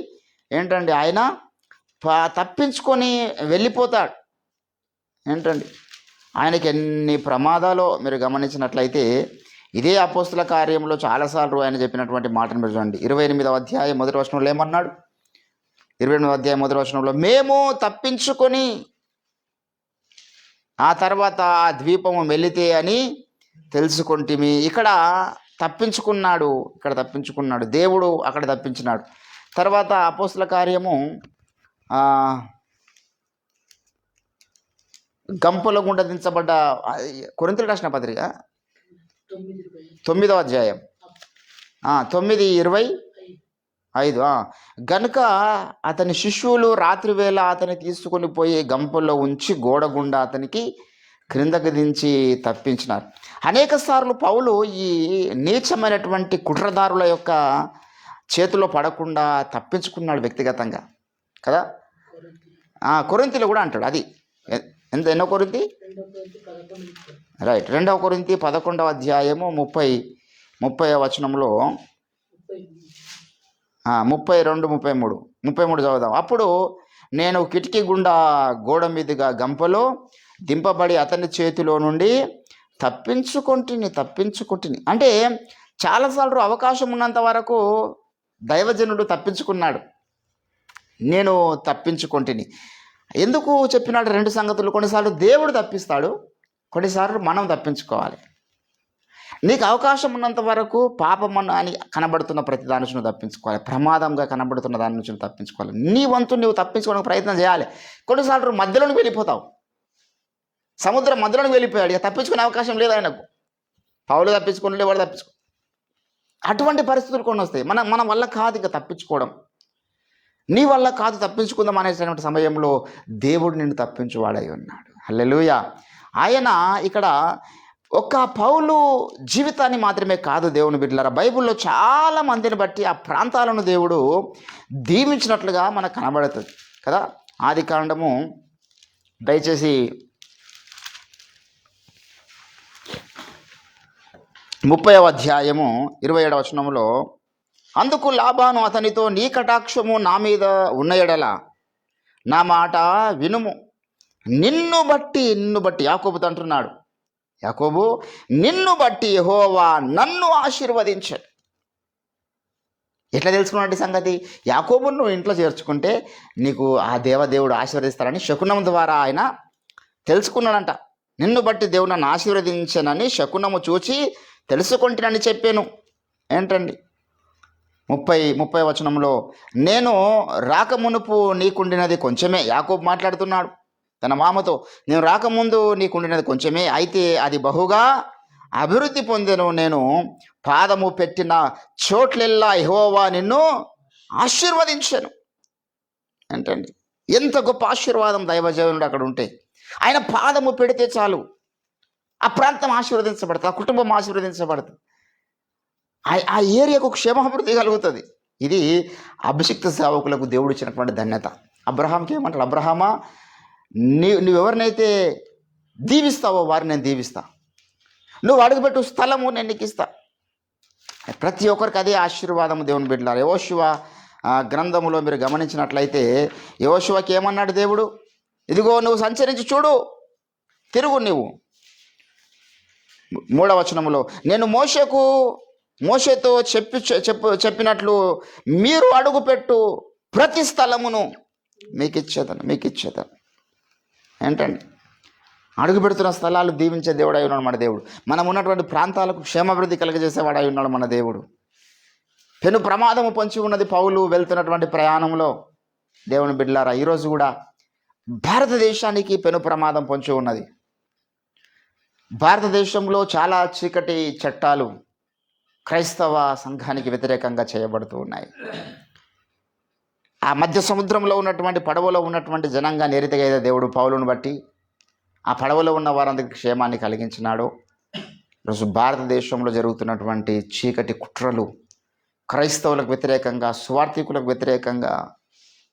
ఏంటండి ఆయన తప్పించుకొని వెళ్ళిపోతాడు. ఏంటండి ఆయనకి ఎన్ని ప్రమాదాలు మీరు గమనించినట్లయితే ఇదే అపోస్తుల కార్యంలో చాలాసార్లు ఆయన చెప్పినటువంటి మాటను మీరు చూడండి. 28వ అధ్యాయం 1వ వచనంలో ఏమన్నాడు? 28వ అధ్యాయం 1వ వచనంలో, మేము తప్పించుకొని ఆ తర్వాత ఆ ద్వీపము వెళితే అని తెలుసుకుంటిమి. ఇక్కడ తప్పించుకున్నాడు దేవుడు, అక్కడ తప్పించినాడు. తర్వాత అపోస్తుల కార్యము గంపల గుండా దించబడ్డ కొరింథీయులకు రాసిన పత్రిక 9వ అధ్యాయం 9:25 గనుక అతని శిష్యులు రాత్రివేళ అతన్ని తీసుకొని పోయి గంపల్లో ఉంచి గోడ గుండా అతనికి క్రిందకి దించి తప్పించినారు. అనేక సార్లు పౌలు ఈ నీచమైనటువంటి కుట్రదారుల యొక్క చేతిలో పడకుండా తప్పించుకున్నాడు వ్యక్తిగతంగా కదా. కొరింథీలో కూడా అంటాడు. అది ఎన్నో కొరింథీ రైట్ 2వ కొరింథీ 11వ అధ్యాయము 30వ వచనంలో 32, 33 చదువుదాం. అప్పుడు నేను కిటికీ గుండా గోడ మీదుగా గంపలో దింపబడి అతని చేతిలో నుండి తప్పించుకుంటుని. అంటే చాలాసార్లు అవకాశం ఉన్నంత వరకు దైవజనుడు తప్పించుకున్నాడు. నేను తప్పించుకుంటుని. ఎందుకు చెప్పినాడు రెండు సంగతులు? కొన్నిసార్లు దేవుడు తప్పిస్తాడు, కొన్నిసార్లు మనం తప్పించుకోవాలి. నీకు అవకాశం ఉన్నంత వరకు పాపం అని కనబడుతున్న ప్రతి దాని నుంచి నువ్వు తప్పించుకోవాలి. ప్రమాదంగా కనబడుతున్న దాని నుంచి నువ్వు తప్పించుకోవాలి. నీ వంతు నువ్వు తప్పించుకోవడానికి ప్రయత్నం చేయాలి. కొన్నిసార్లు మధ్యలోకి వెళ్ళిపోతావు. సముద్రం మధ్యలోకి వెళ్ళిపోయాడు, ఇక తప్పించుకునే అవకాశం లేదు ఆయనకు. పౌలు తప్పించుకుని ఎవరు తప్పించుకో. అటువంటి పరిస్థితులు కొన్ని వస్తాయి. మన వల్ల కాదు ఇక తప్పించుకోవడం. నీ వల్ల కాదు తప్పించుకుందాం అనేటువంటి సమయంలో దేవుడు నిన్ను తప్పించువాడై ఉన్నాడు. హల్లెలూయా. ఆయన ఇక్కడ ఒక్క పౌలు జీవితాన్ని మాత్రమే కాదు దేవుని బిడ్డలారా, బైబిల్లో చాలా మందిని బట్టి ఆ ప్రాంతాలను దేవుడు దీవించినట్లుగా మనకు కనబడుతుంది కదా. ఆది కాండము దయచేసి 30వ అధ్యాయము 27వ వచనములో, అందుకు లాబాను అతనితో, నీ కటాక్షము నా మీద ఉన్న ఎడల నా మాట వినుము, నిన్ను బట్టి యాకోబుతో అంటున్నాడు, యాకోబు నిన్ను బట్టి యెహోవా నన్ను ఆశీర్వదించాడు. ఎట్లా తెలుసుకున్నట్టు సంగతి? యాకోబును నువ్వు ఇంట్లో చేర్చుకుంటే నీకు ఆ దేవదేవుడు ఆశీర్వదిస్తారని శకునం ద్వారా ఆయన తెలుసుకున్నాడంట. నిన్ను బట్టి దేవుడు నన్ను ఆశీర్వదించానని శకునము చూచి తెలుసుకుంటానని చెప్పాను. ఏంటండి 30వ వచనంలో, నేను రాకమునుపు నీకుండినది కొంచెమే. యాకోబు మాట్లాడుతున్నాడు తన మామతో, నేను రాకముందు నీకుండినది కొంచెమే, అయితే అది బహుగా అభివృద్ధి పొందెను. నేను పాదము పెట్టిన చోట్లెల్లా యెహోవా నిన్ను ఆశీర్వదించాను. ఏంటండి ఎంత గొప్ప ఆశీర్వాదం దైవజనుడు అక్కడ ఉంటే. ఆయన పాదము పెడితే చాలు ఆ ప్రాంతం ఆశీర్వదించబడుతుంది, ఆ కుటుంబం ఆశీర్వదించబడుతుంది, ఆ ఏరియాకు క్షేమాభివృద్ధి కలుగుతుంది. ఇది అభిషిక్త సేవకులకు దేవుడు ఇచ్చినటువంటి ధన్యత. అబ్రహాంకి ఏమంటాడు? అబ్రహామా, నువ్వెవరినైతే దీవిస్తావో వారిని నేను దీవిస్తా, నువ్వు అడుగుపెట్టు స్థలము నేను నీకు ఇస్తా. ప్రతి ఒక్కరికి అదే ఆశీర్వాదము దేవుని బిడ్డలారా. యెహోషువ గ్రంథములో మీరు గమనించినట్లయితే యెహోషువకి ఏమన్నాడు దేవుడు? ఇదిగో నువ్వు సంచరించి చూడు, తిరుగు నువ్వు. 3వ వచనములో, నేను మోషేతో చెప్పినట్లు మీరు అడుగుపెట్టు ప్రతి స్థలమును మీకు ఇచ్చేదను. ఏంటండి అడుగు పెడుతున్న స్థలాలు దీవించే దేవుడు అయి ఉన్నాడు మన దేవుడు. మనం ఉన్నటువంటి ప్రాంతాలకు క్షేమాభివృద్ధి కలిగజేసేవాడు అయి ఉన్నాడు మన దేవుడు. పెను ప్రమాదము పొంచి ఉన్నది పౌలు వెళ్తున్నటువంటి ప్రయాణంలో. దేవుని బిడ్డలారా, ఈరోజు కూడా భారతదేశానికి పెను ప్రమాదం పొంచి ఉన్నది. భారతదేశంలో చాలా చీకటి చట్టాలు క్రైస్తవ సంఘానికి వ్యతిరేకంగా చేయబడుతూ ఉన్నాయి. ఆ మధ్య సముద్రంలో ఉన్నటువంటి పడవలో ఉన్నటువంటి జనాంగాన్ని ఏరితగా దేవుడు పౌలును బట్టి ఆ పడవలో ఉన్న వారందరికీ క్షేమాన్ని కలిగించినాడు. ఈరోజు భారతదేశంలో జరుగుతున్నటువంటి చీకటి కుట్రలు క్రైస్తవులకు వ్యతిరేకంగా, స్వార్థికులకు వ్యతిరేకంగా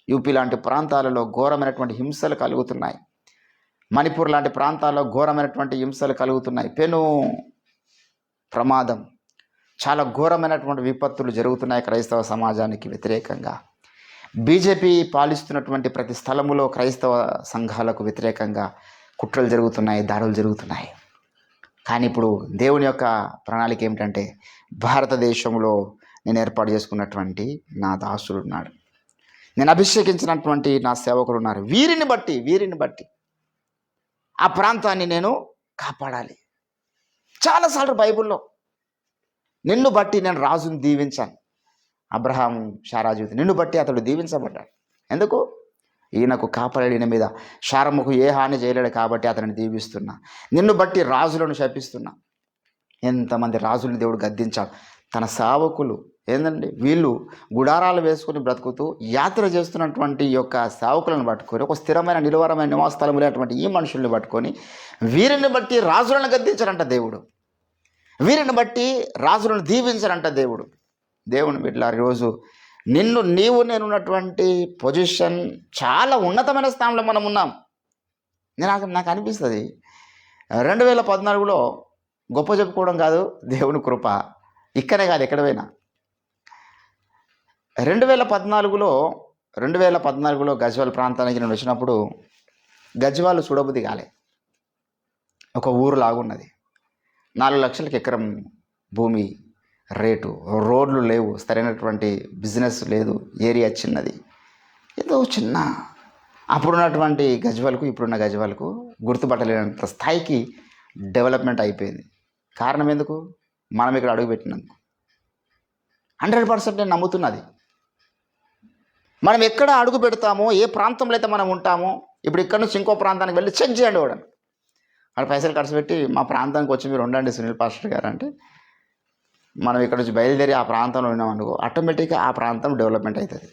యూపీ లాంటి ప్రాంతాలలో ఘోరమైనటువంటి హింసలు కలుగుతున్నాయి. మణిపూర్ లాంటి ప్రాంతాల్లో ఘోరమైనటువంటి హింసలు కలుగుతున్నాయి. పెను ప్రమాదం, చాలా ఘోరమైనటువంటి విపత్తులు జరుగుతున్నాయి క్రైస్తవ సమాజానికి వ్యతిరేకంగా. బీజేపీ పాలిస్తున్నటువంటి ప్రతి స్థలములో క్రైస్తవ సంఘాలకు వ్యతిరేకంగా కుట్రలు జరుగుతున్నాయి, దాడులు జరుగుతున్నాయి. కానీ ఇప్పుడు దేవుని యొక్క ప్రణాళిక ఏమిటంటే, భారతదేశంలో నేను ఏర్పాటు చేసుకున్నటువంటి నా దాసుడు ఉన్నాడు, నేను అభిషేకించినటువంటి నా సేవకుడు ఉన్నారు. వీరిని బట్టి ఆ ప్రాంతాన్ని నేను కాపాడాలి. చాలాసార్లు బైబిల్లో నిన్ను బట్టి నేను రాజుని దీవించాను. అబ్రహాం శారా జీవితం నిన్ను బట్టి అతడు దీవించబడ్డాడు. ఎందుకు? ఈయనకు కాపాడిన మీద శారముకు ఏ హాని చేయలేడు కాబట్టి అతనిని దీవిస్తున్నా. నిన్ను బట్టి రాజులను శపిస్తున్నా. ఎంతమంది రాజులను దేవుడు గద్దించాడు. తన సేవకులు ఏందండి, వీళ్ళు గుడారాలు వేసుకుని బ్రతుకుతూ యాత్ర చేస్తున్నటువంటి యొక్క సేవకులను పట్టుకొని, ఒక స్థిరమైన నిలువరమైన నివాస స్థలం లేనటువంటి ఈ మనుషుల్ని పట్టుకొని వీరిని బట్టి రాజులను గద్దించారంట దేవుడు. వీరిని బట్టి రాజులను దీవించారంట దేవుడు. దేవుని బిడ్డలారా, ఈరోజు నేనున్నటువంటి పొజిషన్ చాలా ఉన్నతమైన స్థానంలో మనం ఉన్నాం. నాకు అనిపిస్తుంది 2014లో గొప్ప చెప్పుకోవడం కాదు, దేవుని కృప ఇక్కడే కాదు ఎక్కడ పోయినా. 2014లో గజ్వాల్ ప్రాంతానికి నేను వచ్చినప్పుడు గజ్వాల్ చూడబుద్ధి కాలే. ఒక ఊరు లాగున్నది, 4 లక్షలకి ఎకరం భూమి రేటు, రోడ్లు లేవు, సరైనటువంటి బిజినెస్ లేదు, ఏరియా చిన్నది, ఏదో చిన్న అప్పుడున్నటువంటి గజ్వల్కు ఇప్పుడున్న గజ్వల్కు గుర్తుపట్టలేనంత స్థాయికి డెవలప్మెంట్ అయిపోయింది. కారణం ఎందుకు? మనం ఇక్కడ అడుగుపెట్టినందుకు. 100% నేను నమ్ముతున్నది. మనం ఎక్కడ అడుగు పెడతామో, ఏ ప్రాంతంలో అయితే మనం ఉంటామో, ఇప్పుడు ఇక్కడ నుంచి ఇంకో ప్రాంతానికి వెళ్ళి చెక్ చేయండి వాడని, వాడు పైసలు ఖర్చు పెట్టి మా ప్రాంతానికి వచ్చి మీరు ఉండండి సునీల్ పాస్టర్ గారు అంటే, మనం ఇక్కడ నుంచి బయలుదేరి ఆ ప్రాంతంలో ఉన్నామనుకో, ఆటోమేటిక్గా ఆ ప్రాంతం డెవలప్మెంట్ అవుతుంది.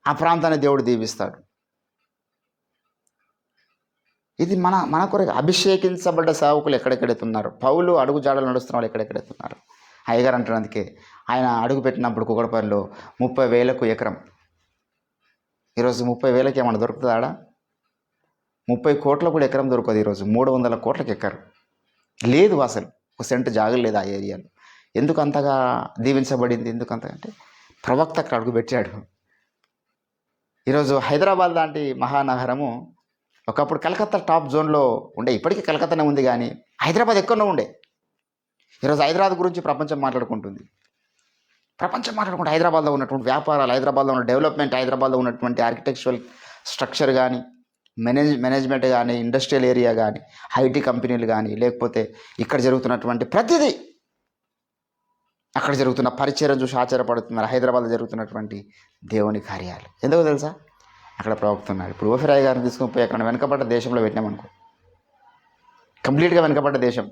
ఆ ప్రాంతాన్ని దేవుడు దీవిస్తాడు. ఇది మన కొరకు అభిషేకించబడ్డ సేవకులు ఎక్కడెక్కడైతే ఉన్నారు, పౌలు అడుగు జాడలు నడుస్తున్న వాళ్ళు ఎక్కడెక్కడైతే ఉన్నారు. అయ్యగారు అంటున్నందుకే ఆయన అడుగు పెట్టినప్పుడు కుకడపల్లిలో 30,000కు ఎకరం. ఈరోజు 30,000కి ఏమన్నా దొరుకుతుంది ఆడ? 30 కోట్ల కూడా ఎకరం దొరకదు ఈరోజు. 300 కోట్లకి ఎక్కరు లేదు, అసలు ఒక సెంటు జాగలు లేదు ఆ ఏరియాలో. ఎందుకు అంతగా దీవించబడింది? ఎందుకు అంతగా అంటే ప్రవక్త అక్కడ అడుగు పెట్టాడు. ఈరోజు హైదరాబాద్ లాంటి మహానగరము ఒకప్పుడు కలకత్తా టాప్ జోన్లో ఉండే, ఇప్పటికీ కలకత్తానే ఉంది, కానీ హైదరాబాద్ ఎక్కడో ఉండే. ఈరోజు హైదరాబాద్ గురించి ప్రపంచం మాట్లాడుకుంటుంది. హైదరాబాద్లో ఉన్నటువంటి వ్యాపారాలు, హైదరాబాద్లో ఉన్న డెవలప్మెంట్, హైదరాబాద్లో ఉన్నటువంటి ఆర్కిటెక్చరల్ స్ట్రక్చర్ కానీ, మేనేజ్మెంట్ కానీ, ఇండస్ట్రియల్ ఏరియా కానీ, ఐటీ కంపెనీలు కానీ, లేకపోతే ఇక్కడ జరుగుతున్నటువంటి ప్రతిదీ, అక్కడ జరుగుతున్న పరిచయం చూసి ఆశ్చర్యపడుతున్నారు. హైదరాబాద్లో జరుగుతున్నటువంటి దేవుని కార్యాలు ఎందుకో తెలుసా? అక్కడ ప్రవక్తున్నాడు. ఇప్పుడు ఓఫిరాయ్ గారిని తీసుకొని పోయి అక్కడ వెనకబడ్డ దేశంలో పెట్టినామనుకో, కంప్లీట్గా వెనకబడ్డ దేశం,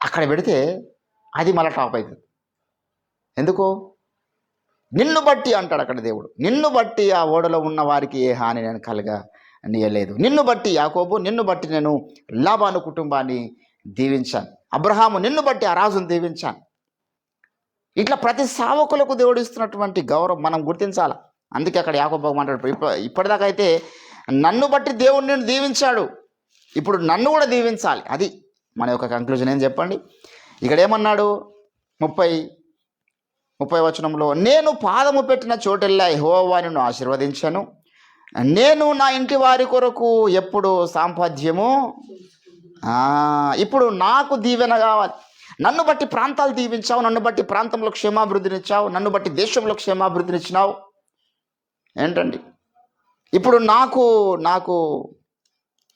అక్కడ పెడితే అది మళ్ళీ టాప్ అవుతుంది. ఎందుకు? నిన్ను బట్టి అంటాడు అక్కడ దేవుడు, నిన్ను బట్టి ఆ ఓడలో ఉన్న వారికి ఏ హాని నేను కలగనీయలేదు. నిన్ను బట్టి యాకోబు, నిన్ను బట్టి నేను లాబాను కుటుంబాన్ని దీవించాను. అబ్రహాము, నిన్ను బట్టి ఆ రాజును దీవించాను. ఇట్లా ప్రతి సేవకులకు దేవుడు ఇస్తున్నటువంటి గౌరవం మనం గుర్తించాలి. అందుకే అక్కడ యాకోబు మాట్లాడు, ఇప్పటిదాకా అయితే నన్ను బట్టి దేవుడు నిన్ను దీవించాడు, ఇప్పుడు నన్ను కూడా దీవించాలి. అది మన యొక్క కంక్లూజన్. ఏం చెప్పండి? ఇక్కడ ఏమన్నాడు? 30 వచనంలో, నేను పాదము పెట్టిన చోటెల్లా యెహోవా నిన్ను ఆశీర్వదించను, నేను నా ఇంటి వారి కొరకు ఎప్పుడు సాంపద్యము. ఇప్పుడు నాకు దీవెన కావాలి. నన్ను బట్టి ప్రాంతాలు దీవించావు, నన్ను బట్టి ప్రాంతంలో క్షేమాభివృద్ధినిచ్చావు, నన్ను బట్టి దేశంలో క్షేమాభివృద్ధినిచ్చినావు. ఏంటండి ఇప్పుడు నాకు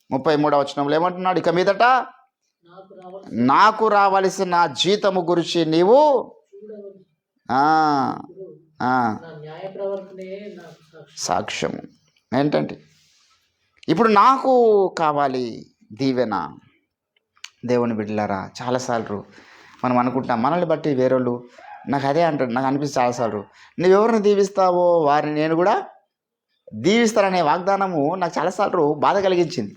33వ వచనంలో ఏమంటున్నాడు? ఇక మీదట నాకు రావలసిన జీతము గురించి నీవు సాక్ష్యము. ఏంటంటే ఇప్పుడు నాకు కావాలి దీవెన. దేవుని బిడ్డలారా, చాలాసార్లు మనం అనుకుంటాం మనల్ని బట్టి వేరేళ్ళు, నాకు అదే అంటాడు, నాకు అనిపిస్తుంది చాలాసార్లు, నువ్వెవరిని దీవిస్తావో వారిని నేను కూడా దీవిస్తాననే వాగ్దానము నాకు చాలాసార్లు బాధ కలిగించింది.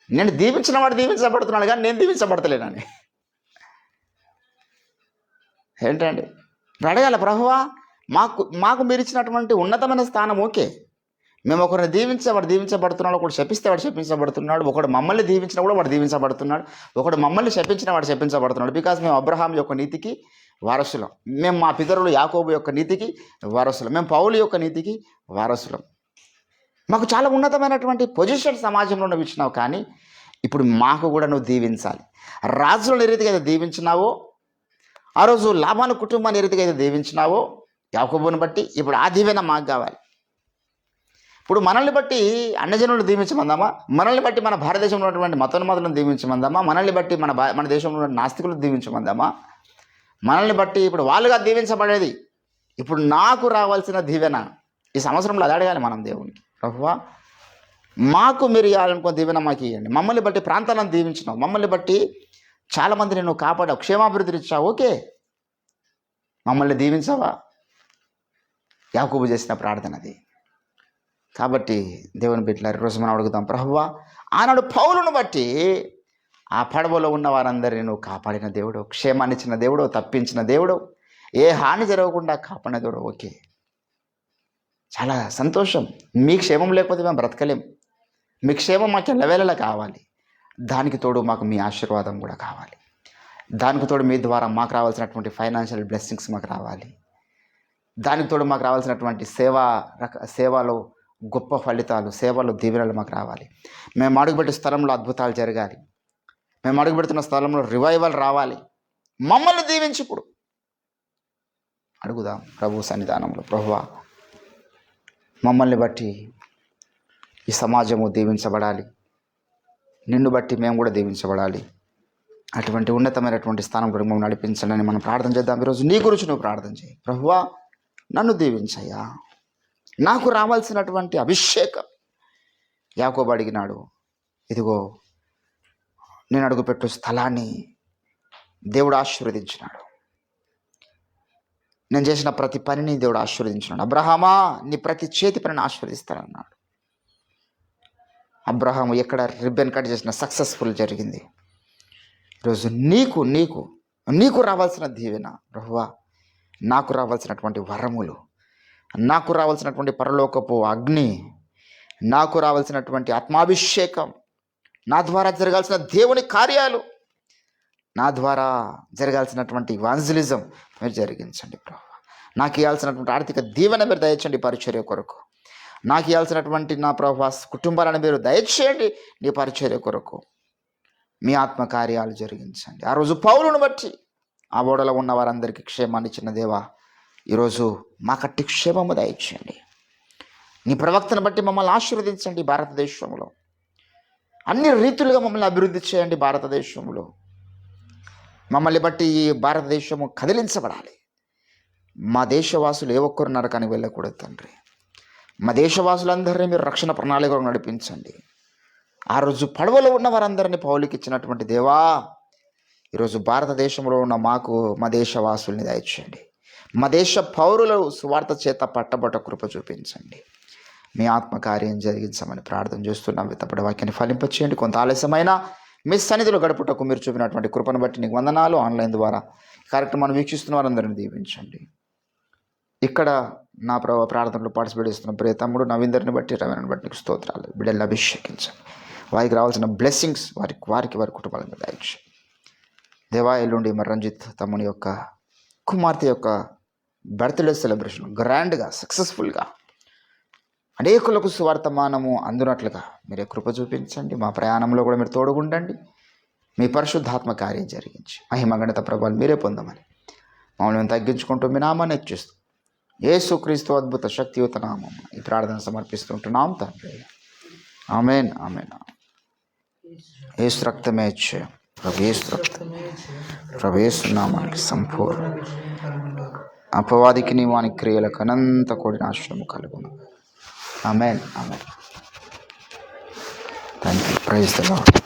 నేను దీవించిన వాడు దీవించబడుతున్నాడు, కానీ నేను దీవించబడతలేనని. ఏంటండి ఇప్పుడు అడగాల, ప్రభువా మాకు మీరు ఇచ్చినటువంటి ఉన్నతమైన స్థానం ఓకే, మేము ఒకరిని దీవించే వాడు దీవించబడుతున్నాడు, ఒకడు శపిస్తే వాడు శపించబడుతున్నాడు, ఒకడు మమ్మల్ని దీవించినా కూడా వాడు దీవించబడుతున్నాడు, ఒకడు మమ్మల్ని శపించిన వాడు శపించబడుతున్నాడు. బికాజ్ మేము అబ్రహాం యొక్క నీతికి వారసులం, మేము మా పితరులు యాకోబు యొక్క నీతికి వారసులం, మేము పౌలు యొక్క నీతికి వారసులం. మాకు చాలా ఉన్నతమైనటువంటి పొజిషన్ సమాజంలో నువ్వు ఇచ్చినావు, కానీ ఇప్పుడు మాకు కూడా నువ్వు దీవించాలి. రాజులను ఏ రీతిగా అయితే దీవించినావో, ఆ రోజు లాబాను కుటుంబాన్ని ఏ రీతిగా అయితే దీవించినావో యాకోబుని బట్టి, ఇప్పుడు ఆ దీవెన మాకు కావాలి. ఇప్పుడు మనల్ని బట్టి అన్యజనులను దీవించమందామా? మనల్ని బట్టి మన భారతదేశంలో ఉన్నటువంటి మతోన్మాదులను దీవించమందామా? మనల్ని బట్టి మన దేశంలో ఉన్న నాస్తికులను దీవించమందామా? మనల్ని బట్టి ఇప్పుడు వాళ్ళుగా దీవించబడేది. ఇప్పుడు నాకు రావాల్సిన దీవెన ఈ సంవత్సరంలో అది అడగాలి మనం దేవునికి, ప్రభువా మాకు మీరు ఇవ్వాలనుకున్న దీవెన మాకు ఇవ్వండి. మమ్మల్ని బట్టి ప్రాంతాలను దీవించినావు, మమ్మల్ని బట్టి చాలామంది నేను కాపాడావు, క్షేమాభివృద్ధిని ఇచ్చావు, ఓకే, మమ్మల్ని దీవించావా? యాకోబు చేసిన ప్రార్థన అది. కాబట్టి దేవుని బిడ్డలారా, ఈరోజు మనం అడుగుతాం, ప్రభువా ఆనాడు పౌలును బట్టి ఆ పడవలో ఉన్న వారందరినీ నువ్వు కాపాడిన దేవుడు, క్షేమాన్ని ఇచ్చిన దేవుడు, తప్పించిన దేవుడు, ఏ హాని జరగకుండా కాపాడిన దేవుడు, ఓకే, చాలా సంతోషం. మీ క్షేమం లేకపోతే మేము బ్రతకలేం. మీ క్షేమం మాకు ఎల్లవేళలా కావాలి. దానికి తోడు మాకు మీ ఆశీర్వాదం కూడా కావాలి. దానికి తోడు మీ ద్వారా మాకు రావాల్సినటువంటి ఫైనాన్షియల్ బ్లెస్సింగ్స్ మాకు రావాలి. దానికి తోడు మాకు రావాల్సినటువంటి సేవలో గొప్ప ఫలితాలు, సేవలో దీవెనలు మాకు రావాలి. మేము అడుగుపెట్టే స్థలంలో అద్భుతాలు జరగాలి. మేము అడుగుపెడుతున్న స్థలంలో రివైవల్ రావాలి. మమ్మల్ని దీవించి ఇప్పుడు అడుగుదాం ప్రభు సన్నిధానంలో, ప్రభువా మమ్మల్ని బట్టి ఈ సమాజము దీవించబడాలి, నిన్ను బట్టి మేము కూడా దీవించబడాలి. అటువంటి ఉన్నతమైనటువంటి స్థానం కూడా మమ్మల్ని నడిపించండి అని మనం ప్రార్థన చేద్దాం. ఈరోజు నీ గురించి నువ్వు ప్రార్థన చేయి. ప్రభువా, నన్ను దీవించయ్యా, నాకు రావాల్సినటువంటి అభిషేకం. యాకోబు అడిగినాడు, ఇదిగో నేను అడుగుపెట్టు స్థలాన్ని దేవుడు ఆశీర్వదించినాడు, నేను చేసిన ప్రతి పనిని దేవుడు ఆశీర్వదించినాడు. అబ్రహామా, నీ ప్రతి చేతి పనిని ఆశీర్వదిస్తానన్నాడు. అబ్రహాము ఎక్కడ రిబ్బన్ కట్ చేసిన సక్సెస్ఫుల్ జరిగింది. ఈరోజు నీకు నీకు నీకు రావాల్సిన దీవెన, ప్రభువా, నాకు రావాల్సినటువంటి వరములు, నాకు రావాల్సినటువంటి పరలోకపు అగ్ని, నాకు రావాల్సినటువంటి ఆత్మాభిషేకం, నా ద్వారా జరగాల్సిన దేవుని కార్యాలు, నా ద్వారా జరగాల్సినటువంటి ఇవాంజలిజం మీరు జరిగించండి ప్రభు. నాకు ఇవ్వాల్సినటువంటి ఆర్థిక దీవెన మీరు దయచేయండి పరిచర్య కొరకు. నాకు ఇవ్వాల్సినటువంటి నా ప్రభు కుటుంబాలను మీరు దయచేయండి నీ పరిచర్య కొరకు. మీ ఆత్మకార్యాలు జరిగించండి. ఆ రోజు పౌలును బట్టి ఆ ఓడలో ఉన్న వారందరికీ క్షేమాన్ని ఇచ్చిన దేవా, ఈరోజు మాకట్టి క్షేమము దయచేయండి. నీ ప్రవక్తను బట్టి మమ్మల్ని ఆశీర్వదించండి. భారతదేశంలో అన్ని రీతులుగా మమ్మల్ని అభివృద్ధి చేయండి. భారతదేశంలో మమ్మల్ని బట్టి ఈ భారతదేశము కదిలించబడాలి. మా దేశవాసులు ఏ ఒక్కరు నరకానికి వెళ్ళకూడదు తండ్రి. మా దేశవాసులందరినీ మీరు రక్షణ ప్రణాళికలో నడిపించండి. ఆ రోజు పడవలో ఉన్న వారందరినీ పౌలుకి ఇచ్చినటువంటి దేవా, ఈరోజు భారతదేశంలో ఉన్న మాకు మా దేశవాసుల్ని దయచేయండి. మా దేశ పౌరులు సువార్త చేత పట్టబట్ట కృప చూపించండి. మీ ఆత్మకార్యం జరిగించమని ప్రార్థన చేస్తున్నాం. విత్తపడే వాక్యాన్ని ఫలింపచేయండి. కొంత ఆలస్యమైన మీ సన్నిధిలో గడుపుటకు మీరు చూపినటువంటి కృపను బట్టి నీకు వందనాలు. ఆన్లైన్ ద్వారా కార్యక్రమాన్ని వీక్షిస్తున్న వారందరినీ దీవించండి. ఇక్కడ నా ప్రార్థనలో పార్టిసిపేట్ చేస్తున్న ప్రియ తమ్ముడు నవీందర్ని బట్టి, రవీణని బట్టి నీకు స్తోత్రాలు. బిడ్డల్ని అభిషేకించండి. వారికి రావాల్సిన బ్లెస్సింగ్స్ వారి కుటుంబాల మీద దయచేయండి. దేవా, ఎల్లుండి మరి రంజిత్ తమ్ముని యొక్క కుమార్తె యొక్క బర్త్డే సెలబ్రేషన్ గ్రాండ్గా సక్సెస్ఫుల్గా అనేకులకు సువార్తమానము అందునట్లుగా మీరే కృప చూపించండి. మా ప్రయాణంలో కూడా మీరు తోడుగుండండి. మీ పరిశుద్ధాత్మ కార్యం జరిగించి మహిమ గణిత ప్రభావాలు మీరే పొందమని మమ్మల్ని మేము తగ్గించుకుంటూ మీ నామాన్ని హెచ్చిస్తూ యేసుక్రీస్తు అద్భుత శక్తియుత నామం ఈ ప్రార్థన సమర్పిస్తుంటున్నాం తండ్రి. ఆమేన్, ఆమేన్. యేసు రక్తమే ఇచ్చే ప్రభు, యేసు రక్తమే, ప్రభు యేసు నామానికి సంపూర్ణ అపవాదికి నీ వాని క్రియలకు అనంత కోడి నాశనము కలుగును. ఆమేన్, ఆమేన్. Thank you. Praise the lord.